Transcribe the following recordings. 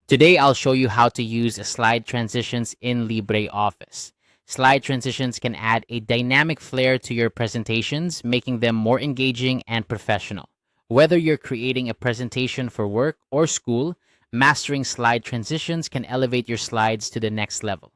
Today, I'll show you how to use slide transitions in LibreOffice. Slide transitions can add a dynamic flair to your presentations, making them more engaging and professional. Whether you're creating a presentation for work or school, mastering slide transitions can elevate your slides to the next level.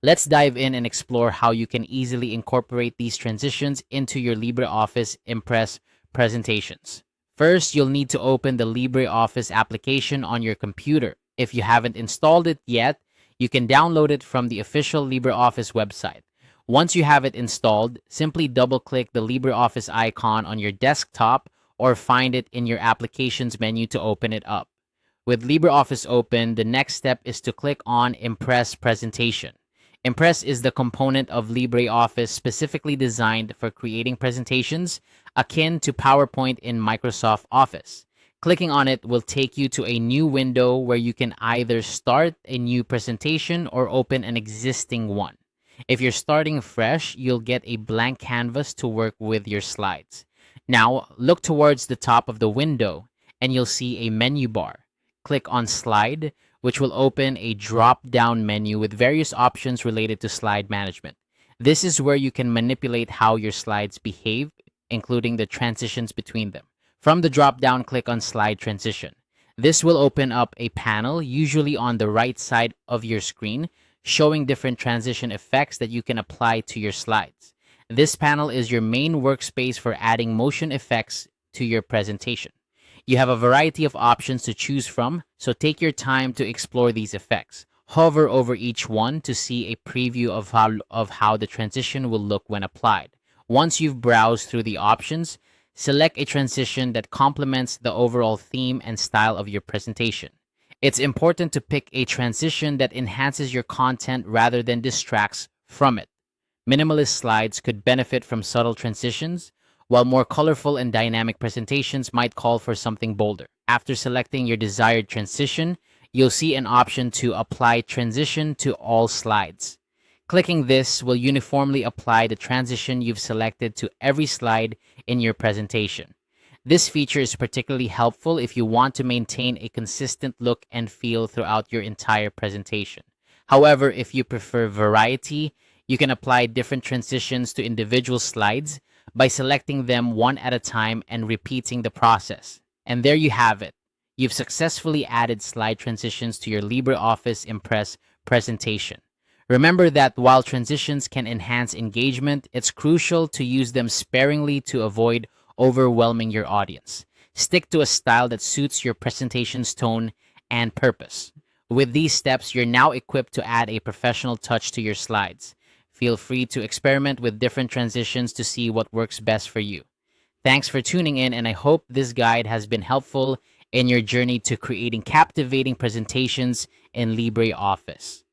Let's dive in and explore how you can easily incorporate these transitions into your LibreOffice Impress presentations. First, you'll need to open the LibreOffice application on your computer. If you haven't installed it yet, you can download it from the official LibreOffice website. Once you have it installed, simply double-click the LibreOffice icon on your desktop or find it in your Applications menu to open it up. With LibreOffice open, the next step is to click on Impress Presentation. Impress is the component of LibreOffice specifically designed for creating presentations akin to PowerPoint in Microsoft Office. Clicking on it will take you to a new window where you can either start a new presentation or open an existing one. If you're starting fresh, you'll get a blank canvas to work with your slides. Now, look towards the top of the window and you'll see a menu bar. Click on Slide, which will open a drop-down menu with various options related to slide management. This is where you can manipulate how your slides behave, including the transitions between them. From the drop-down, click on Slide Transition. This will open up a panel, usually on the right side of your screen, showing different transition effects that you can apply to your slides. This panel is your main workspace for adding motion effects to your presentation. You have a variety of options to choose from, so take your time to explore these effects. Hover over each one to see a preview of how the transition will look when applied. Once you've browsed through the options, select a transition that complements the overall theme and style of your presentation. It's important to pick a transition that enhances your content rather than distracts from it. Minimalist slides could benefit from subtle transitions, while more colorful and dynamic presentations might call for something bolder. After selecting your desired transition, you'll see an option to apply transition to all slides. Clicking this will uniformly apply the transition you've selected to every slide in your presentation. This feature is particularly helpful if you want to maintain a consistent look and feel throughout your entire presentation. However, if you prefer variety, you can apply different transitions to individual slides by selecting them one at a time and repeating the process. And there you have it. You've successfully added slide transitions to your LibreOffice Impress presentation. Remember that while transitions can enhance engagement, it's crucial to use them sparingly to avoid overwhelming your audience. Stick to a style that suits your presentation's tone and purpose. With these steps, you're now equipped to add a professional touch to your slides. Feel free to experiment with different transitions to see what works best for you. Thanks for tuning in, and I hope this guide has been helpful in your journey to creating captivating presentations in LibreOffice.